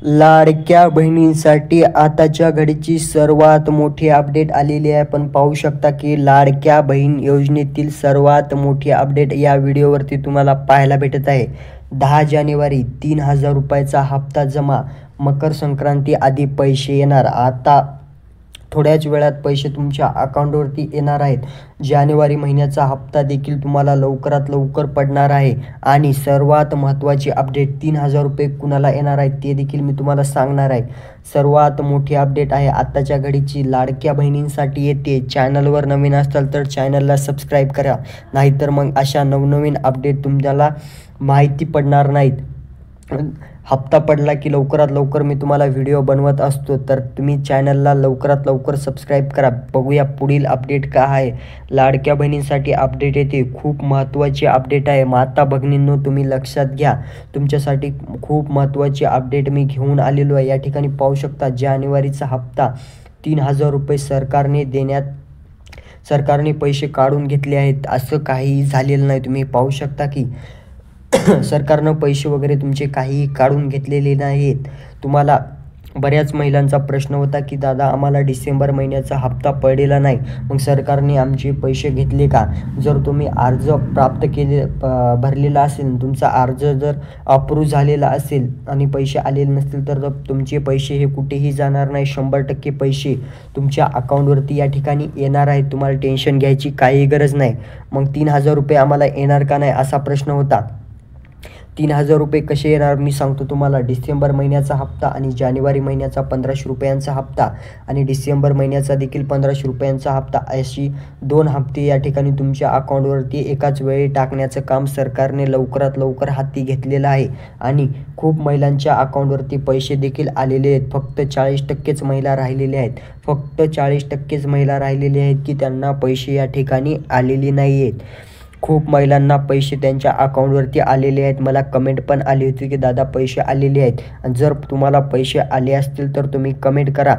लाडक्या बहिणींसाठी आताच्या घडीची सर्वात मोठी अपडेट आलेली आहे. पण पाहू शकता की लाडक्या बहीण योजनेतील सर्वात मोठी अपडेट या व्हिडिओवरती तुम्हाला पाहायला भेटत आहे. 10 जानेवारी 3,000 रुपयाचा हप्ता जमा, मकर संक्रांती आधी पैसे येणार. आता थोड्याच वेळात पैसे तुमच्या अकाउंटवरती येणार आहेत. जानेवारी महिन्याचा हप्ता देखील तुम्हाला लवकरात लवकर पडणार आहे. आणि सर्वात महत्त्वाची अपडेट, 3,000 रुपये कुणाला येणार आहेत ते देखील मी तुम्हाला सांगणार आहे. सर्वात मोठी अपडेट आहे आत्ताच्या घडीची, लाडक्या बहिणींसाठी येते. चॅनलवर नवीन असाल तर चॅनलला सबस्क्राईब करा, नाहीतर मग अशा नवनवीन अपडेट तुम्हाला माहिती पडणार नाहीत. हप्ता पडला की लवकरात लवकर मी तुम्हाला व्हिडिओ बनवत असतो, तर तुम्ही चॅनलला लवकरात लवकर सबस्क्राईब करा. बघूया पुढील अपडेट काय आहे. लाडक्या बहिणींसाठी अपडेट येते, खूप महत्त्वाची अपडेट आहे. माता भगिनींनो तुम्ही लक्षात घ्या, तुमच्यासाठी खूप महत्त्वाची अपडेट मी घेऊन आलेलो आहे. या ठिकाणी पाहू शकता, जानेवारीचा हप्ता 3,000 रुपये सरकारने पैसे काढून घेतले आहेत. असं काही झालेलं नाही. तुम्ही पाहू शकता की सरकारनं पैसे वगैरे तुमचे काही काढून घेतलेले नाहीत. तुम्हाला बऱ्याच महिलांचा प्रश्न होता की दादा आम्हाला डिसेंबर महिन्याचा हप्ता पडलेला नाही, मग सरकारने आमचे पैसे घेतले का? जर तुम्ही अर्ज भरलेला असेल, तुमचा अर्ज जर अप्रूव्ह झालेला असेल आणि पैसे आलेले नसतील, तर तुमचे पैसे हे कुठेही जाणार नाही. 100% पैसे तुमच्या अकाउंटवरती या ठिकाणी येणार आहेत. तुम्हाला टेन्शन घ्यायची काही गरज नाही. मग 3,000 रुपये आम्हाला येणार का नाही असा प्रश्न होता. 3,000 रुपये कसे येणार मी सांगतो तुम्हाला. डिसेंबर महिन्याचा हप्ता आणि जानेवारी महिन्याचा 1,500 रुपयांचा हप्ता आणि डिसेंबर महिन्याचा देखील 1,500 रुपयांचा हप्ता, अशी 2 हप्ते या ठिकाणी तुमच्या अकाउंटवरती एकाच वेळी टाकण्याचं काम सरकारने लवकरात लवकर हाती घेतलेलं आहे. आणि खूप महिलांच्या अकाउंटवरती पैसे देखील आलेले आहेत. फक्त 40%च महिला राहिलेल्या आहेत. फक्त 40%च महिला राहिलेले आहेत की त्यांना पैसे या ठिकाणी आलेले नाही आहेत. खूप महिलांना पैसे त्यांच्या अकाउंटवरती आलेले आहेत. मला कमेंट पण आली होती की दादा पैसे आलेले आहेत. आणि जर तुम्हाला पैसे आले असतील तर तुम्ही कमेंट करा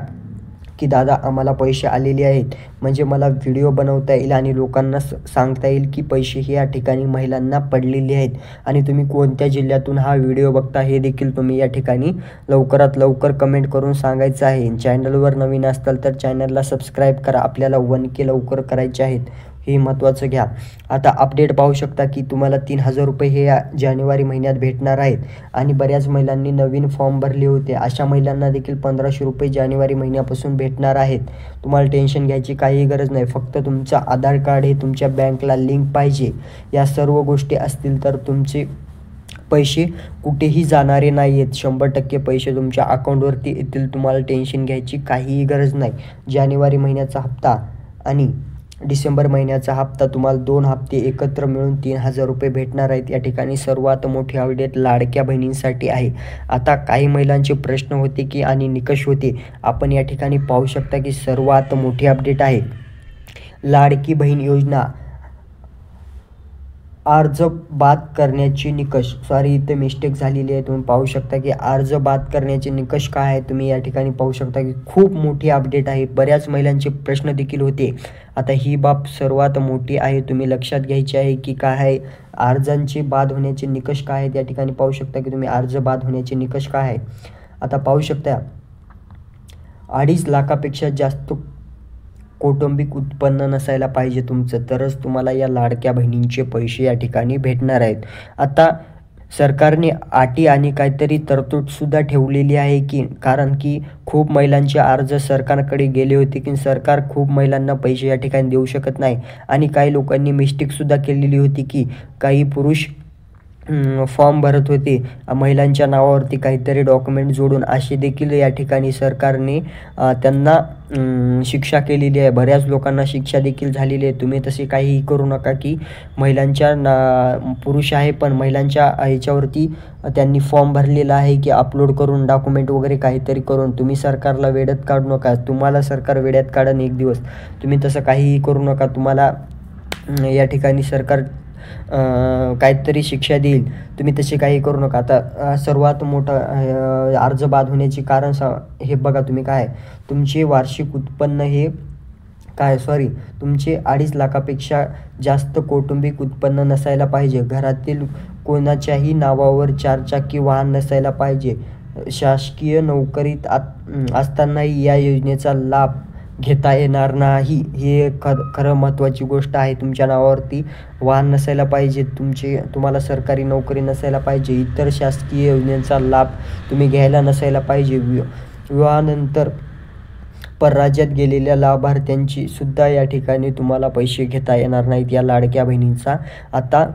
की दादा आम्हाला पैसे आलेले आहेत, म्हणजे मला व्हिडिओ बनवता येईल आणि लोकांना सांगता येईल की पैसे हे या ठिकाणी महिलांना पडलेले आहेत. आणि तुम्ही कोणत्या जिल्ह्यातून हा व्हिडिओ बघता हे देखील तुम्ही या ठिकाणी लवकरात लवकर कमेंट करून सांगायचं आहे. चॅनलवर नवीन असताल तर चॅनलला सबस्क्राईब करा. आपल्याला 1K लवकर करायचे आहेत, हे महत्त्वाचं घ्या. आता अपडेट पाहू शकता की तुम्हाला 3,000 रुपये हे या जानेवारी महिन्यात भेटणार आहेत. आणि बऱ्याच महिलांनी नवीन फॉर्म भरले होते, अशा महिलांना देखील 1,500 रुपये जानेवारी महिन्यापासून भेटणार आहेत. तुम्हाला टेन्शन घ्यायची काही गरज नाही. फक्त तुमचं आधार कार्ड हे तुमच्या बँकला लिंक पाहिजे. या सर्व गोष्टी असतील तर तुमचे पैसे कुठेही जाणारे नाही आहेत. 100% पैसे तुमच्या अकाउंटवरती येतील. तुम्हाला टेन्शन घ्यायची काहीही गरज नाही. जानेवारी महिन्याचा हप्ता आणि डिसेंबर महिन्याचा हप्ता, तुम्हाला 2 हप्ते एकत्र मिळून 3,000 रुपये भेटणार आहेत. या ठिकाणी सर्वात मोठी अपडेट लाडक्या बहिणींसाठी आहे. आता काही महिलांचे प्रश्न होते की आणि निकष होते, आपण या ठिकाणी पाहू शकता की सर्वात मोठी अपडेट आहे. लाडकी बहीण योजना अर्ज बाद करण्याचे निकष, सॉरी इथे मिस्टेक झालेली आहे. तुम्ही पाहू शकता की अर्ज बाद करण्याचे निकष काय आहे. तुम्ही या ठिकाणी पाहू शकता की खूप मोठी अपडेट आहे. बऱ्याच महिलांचे प्रश्न देखील होते. आता ही बाब सर्वात मोठी आहे, तुम्ही लक्षात घ्यायची आहे की काय आहे. अर्जांचे बाद होण्याचे निकष काय आहेत या ठिकाणी पाहू शकता की तुम्ही अर्ज बाद होण्याचे निकष काय आहे. आता पाहू शकता 2.5 लाखापेक्षा जास्त कौटुंबिक उत्पन्न नसायला पाहिजे तुमचं, तरच तुम्हाला या लाडक्या बहिणींचे पैसे या ठिकाणी भेटणार आहेत. आता सरकारने अटी आणि काहीतरी तरतूदसुद्धा ठेवलेली आहे की, कारण की खूप महिलांचे अर्ज सरकारकडे गेले होते की सरकार खूप महिलांना पैसे या ठिकाणी देऊ शकत नाही. आणि काही लोकांनी मिस्टेकसुद्धा केलेली होती की काही पुरुष फॉर्म भरत होते महिलांच्या नावावरती काहीतरी डॉक्युमेंट जोडून, असे देखील या ठिकाणी सरकारने त्यांना शिक्षा केलेली आहे. बऱ्याच लोकांना शिक्षा देखील झालेली आहे. तुम्ही तसे काहीही करू नका की महिलांच्या पुरुष आहे पण महिलांच्या ह्याच्यावरती त्यांनी फॉर्म भरलेला आहे की अपलोड करून डॉक्युमेंट वगैरे काहीतरी करून तुम्ही सरकारला वेड्यात काढू नका. तुम्हाला सरकार वेड्यात काढन एक दिवस. तुम्ही तसं काहीही करू नका. तुम्हाला या ठिकाणी सरकार काहीतरी शिक्षा देईल. तुम्ही तसे काही करू नका. आता सर्वात मोठा अर्ज बाद होण्याचे कारण हे बघा तुम्ही काय, तुमचे वार्षिक उत्पन्न हे तुमचे 2.5 लाखापेक्षा जास्त कौटुंबिक उत्पन्न नसायला पाहिजे. घरातील कोणाच्याही नावावर 4 चाकी वाहन नसायला पाहिजे. शासकीय नोकरीत असतानाही या योजनेचा लाभ घेता येणार नाही. हे खरं महत्त्वाची गोष्ट आहे. तुमच्या नावावरती वाहन नसायला पाहिजे, तुम्हाला सरकारी नोकरी नसायला पाहिजे, इतर शासकीय योजनेचा लाभ तुम्ही घ्यायला नसायला पाहिजे. विवाहानंतर परराज्यात गेलेल्या लाभार्थ्यांची सुद्धा या ठिकाणी तुम्हाला पैसे घेता येणार नाहीत. या लाडक्या बहिणींचा आता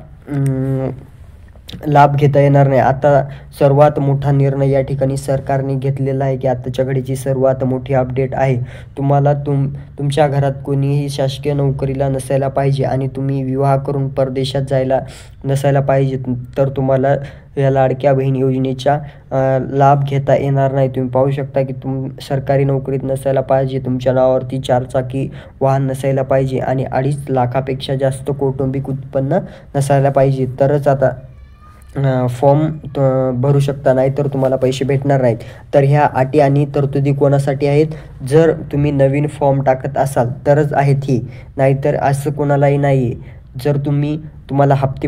लाभ घेता येणार नाही. आता सर्वात मोठा निर्णय या ठिकाणी सरकारने घेतलेला आहे की आताच्या घडीची सर्वात मोठी अपडेट आहे. तुम्हाला तुमच्या घरात कोणीही शासकीय नोकरीला नसायला पाहिजे आणि तुम्ही विवाह करून परदेशात जायला नसायला पाहिजे, तर तुम्हाला या लाडक्या बहीण योजनेचा लाभ घेता येणार नाही. तुम्ही पाहू शकता की सरकारी नोकरीत नसायला पाहिजे, तुमच्या नावावरती 4 चाकी वाहन नसायला पाहिजे आणि 2.5 लाखापेक्षा जास्त कौटुंबिक उत्पन्न नसायला पाहिजे, तरच आता फॉर्म भरू शकता, नाही तर तुम्हाला पैसे भेटणार नाहीत. तर ह्या अटी आणि तरतुदी कोणासाठी आहेत? जर तुम्ही नवीन फॉर्म टाकत असाल तरच आहेत ही, नाहीतर असं कोणालाही नाही आहे. जर तुम्हाला हप्ते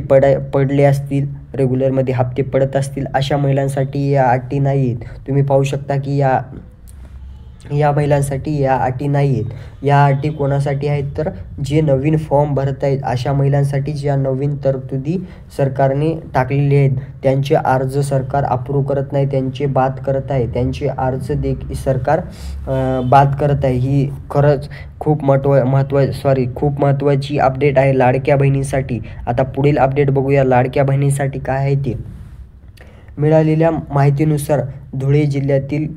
पडले असतील, रेग्युलरमध्ये हप्ते पडत असतील, अशा महिलांसाठी या अटी नाही आहेत. तुम्ही पाहू शकता की या महिलांसाठी या अटी नाही आहेत. या अटी कोणासाठी आहेत? तर जे नवीन फॉर्म भरत आहेत अशा महिलांसाठी, ज्या नवीन तरतुदी सरकारने टाकलेले आहेत त्यांचे अर्ज सरकार अप्रूव्ह करत नाही, त्यांचे बाद करत आहे, त्यांचे अर्ज देखील सरकार बाद करत आहे. ही खरंच खूप महत्त्वाची अपडेट आहे लाडक्या बहिणींसाठी. आता पुढील अपडेट बघूया लाडक्या बहिणींसाठी काय आहे ते. मिळालेल्या माहितीनुसार धुळे जिल्ह्यातील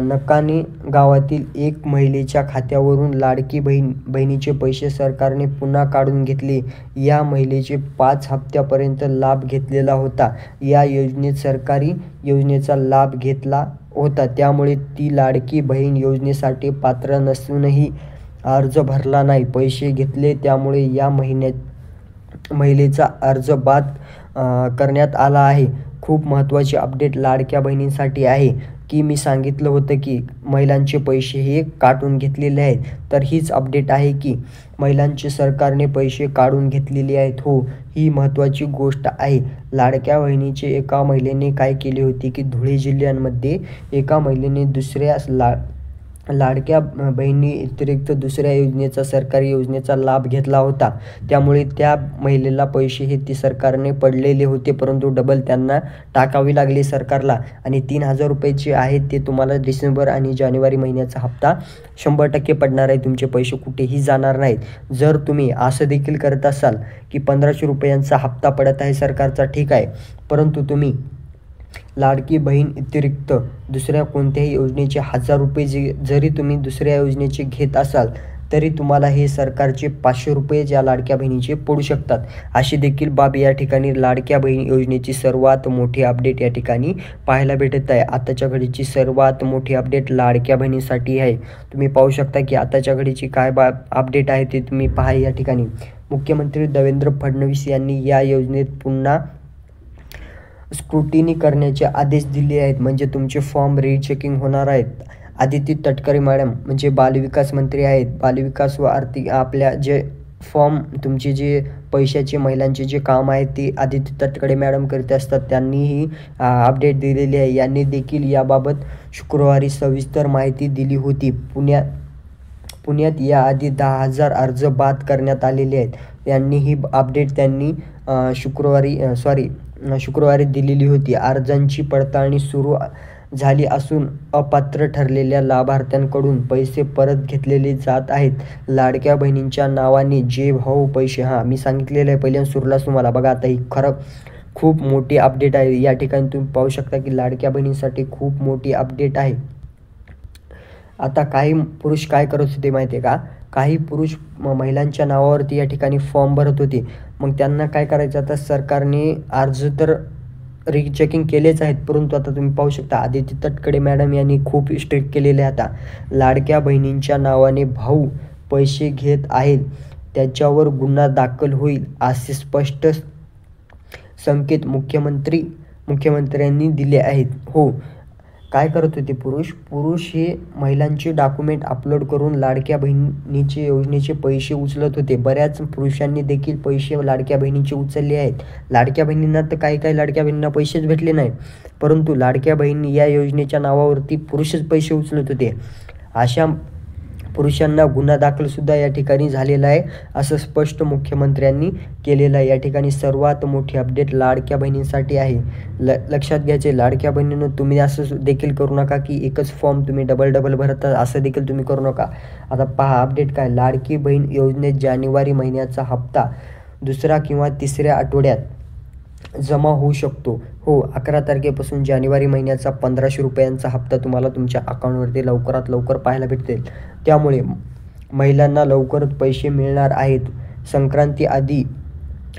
नकाने गावातील एक महिलेच्या खात्यावरून लाडकी बहिणीचे पैसे सरकारने पुन्हा काढून घेतले. या महिलेचे 5 हप्त्यापर्यंत लाभ घेतलेला होता. या योजनेत सरकारी योजनेचा लाभ घेतला होता, त्यामुळे ती लाडकी बहीण योजनेसाठी पात्र नसूनही अर्ज भरला नाही. पैसे घेतले त्यामुळे या महिलेचा अर्ज बाद करण्यात आला आहे. खूप महत्त्वाची अपडेट लाडक्या बहिणींसाठी आहे की मी सांगितलं होतं की महिलांचे पैसे हे काढून घेतलेले आहेत, तर हीच अपडेट आहे की महिलांचे सरकारने पैसे काढून घेतलेले आहेत. हो, ही महत्त्वाची गोष्ट आहे. लाडक्या बहिणीचे एका महिलेने काय केले होते की धुळे जिल्ह्यामध्ये एका महिलेने दुसऱ्या लाडक्या बहिणी व्यतिरिक्त दुसऱ्या योजनेचा, सरकारी योजनेचा लाभ घेतला होता. त्यामुळे त्या महिलेला पैसे हे सरकारने पडलेले होते, परंतु डबल त्यांना टाकावे लागले सरकारला. आणि 3,000 रुपये जे आहेत ते तुम्हाला डिसेंबर आणि जानेवारी महिन्याचा हप्ता 100% पडणार आहे. तुमचे पैसे कुठेही जाणार नाहीत. जर तुम्ही असं देखील करत असाल की 1,500 रुपयांचा हप्ता पडत आहे सरकारचा, ठीक आहे, परंतु तुम्ही लाडकी बहीण व्यतिरिक्त दुसऱ्या कोणत्याही योजनेचे 1,000 रुपये जरी तुम्ही दुसऱ्या योजनेचे घेत असाल तरी तुम्हाला हे सरकारचे 500 रुपये या लाडक्या बहिणीचे पडू शकतात. अशी देखील बाब या ठिकाणी लाडक्या बहीण योजनेची सर्वात मोठी अपडेट या ठिकाणी पाहायला भेटत आहे. आताच्या घडीची सर्वात मोठी अपडेट लाडक्या बहिणीसाठी आहे. तुम्ही पाहू शकता की आताच्या घडीची काय अपडेट आहे ते तुम्ही पहा. या ठिकाणी मुख्यमंत्री देवेंद्र फडणवीस यांनी या योजनेत पुन्हा स्क्रुटिनी करण्याचे आदेश दिले आहेत. म्हणजे तुमचे फॉर्म रीचेकिंग होणार आहेत. आदिती तटकरे मॅडम म्हणजे बालविकास मंत्री आहेत. बालविकास व आर्थिक आपल्या जे फॉर्म तुमचे जे पैशाचे महिलांचे जे काम आहे ते आदिती तटकरे मॅडम करत असतात. त्यांनीही अपडेट दिलेली आहे. यांनी देखील याबाबत शुक्रवारी सविस्तर माहिती दिली होती. पुण्यात याआधी 10,000 अर्ज बाद करण्यात आलेले आहेत. यांनी ही अपडेट त्यांनी शुक्रवारी दिलेली होती. अर्जांची पडताळणी सुरू झाली असून अपात्र ठरलेल्या लाभार्थ्यांकडून पैसे परत घेतलेले जात आहेत. लाडक्या बहिणींच्या नावाने जे भाऊ पैसे मी सांगितलेलं आहे पहिल्यांदा सुरूलाच तुम्हाला. बघा आता ही खरं खूप मोठी अपडेट आहे. या ठिकाणी तुम्ही पाहू शकता की लाडक्या बहिणींसाठी खूप मोठी अपडेट आहे. आता काही पुरुष काय करत होते माहिती आहे का? काही पुरुष महिलांच्या नावावरती या ठिकाणी फॉर्म भरत होते. मग त्यांना काय करायचं, आता सरकारने अर्ज तर रीचेकिंग केलेच आहेत, परंतु आता तुम्ही पाहू शकता आदिती तटकरे मॅडम यांनी खूप स्ट्रिक्ट केलेले आहे. आता लाडक्या बहिणींच्या नावाने भाऊ पैसे घेत आहेत त्याच्यावर गुन्हा दाखल होईल असे स्पष्ट संकेत मुख्यमंत्र्यांनी दिले आहेत. हो, काय करत होते पुरुष हे महिलांचे डॉक्युमेंट अपलोड करून लाडक्या बहिणीचे योजनेचे पैसे उचलत होते. बऱ्याच पुरुषांनी देखील पैसे लाडक्या बहिणीचे उचलले आहेत. लाडक्या बहिणींना तर काही लाडक्या बहिणींना पैसेच भेटले नाही, परंतु लाडक्या बहिणी या योजनेच्या नावावरती पुरुषच पैसे उचलत होते. अशा पुरुषांना गुन्हा दाखलसुद्धा या ठिकाणी झालेला आहे, असं स्पष्ट मुख्यमंत्र्यांनी केलेलं आहे. या ठिकाणी सर्वात मोठी अपडेट लाडक्या बहिणींसाठी आहे. लक्षात घ्यायचे, लाडक्या बहिणींनो तुम्ही असं देखील करू नका की एकच फॉर्म तुम्ही डबल भरता, असं देखील तुम्ही करू नका. आता पहा अपडेट काय, लाडकी बहीण योजनेत जानेवारी महिन्याचा हप्ता 2ऱ्या किंवा 3ऱ्या आठवड्यात जमा होऊ शकतो. हो, 11 तारखेपासून जानेवारी महिन्याचा 1500 रुपयांचा हप्ता तुम्हाला तुमच्या अकाउंटवरती लवकरात लवकर पाहायला भेटेल. त्यामुळे महिलांना लवकरच पैसे मिळणार आहेत. संक्रांती आधी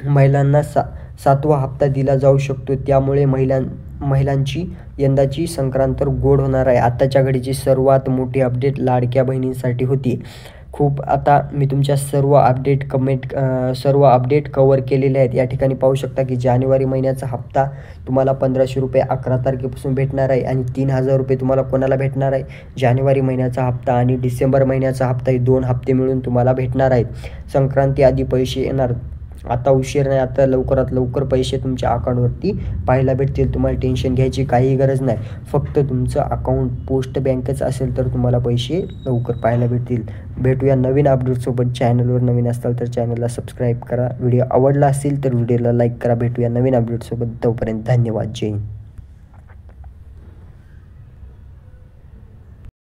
महिलांना 7वा हप्ता दिला जाऊ शकतो. त्यामुळे महिलांची यंदाची संक्रांत गोड होणार आहे. आताच्या घडीची सर्वात मोठी अपडेट लाडक्या बहिणींसाठी होती. आता मी तुमच्या सर्व अपडेट कव्हर केलेले आहेत. या ठिकाणी पाहू शकता की जानेवारी महिन्याचा हप्ता तुम्हाला 1500 रुपये 11 तारखेपासून भेटणार आहे आणि 3000 रुपये तुम्हाला कोणाला भेटणार आहे, जानेवारी महिन्याचा हप्ता आणि डिसेंबर महिन्याचा हप्ता, हे 2 हप्ते मिळून तुम्हाला भेटणार आहेत. संक्रांती आधी पैसे येणार. आता उशीर नाही, आता लवकरात लवकर पैसे तुमच्या अकाउंटवरती पाहायला भेटतील. तुम्हाला टेन्शन घ्यायची काही गरज नाही. फक्त तुमचं अकाउंट पोस्ट बँकेचं असेल तर तुम्हाला पैसे लवकर पाहायला भेटतील. भेटूया नवीन अपडेटसोबत. चॅनलवर नवीन असाल तर चॅनलला सबस्क्राईब करा. व्हिडिओ आवडला असेल तर व्हिडिओला लाईक करा. भेटूया नवीन अपडेटसोबत. तोपर्यंत धन्यवाद. जय हिंद.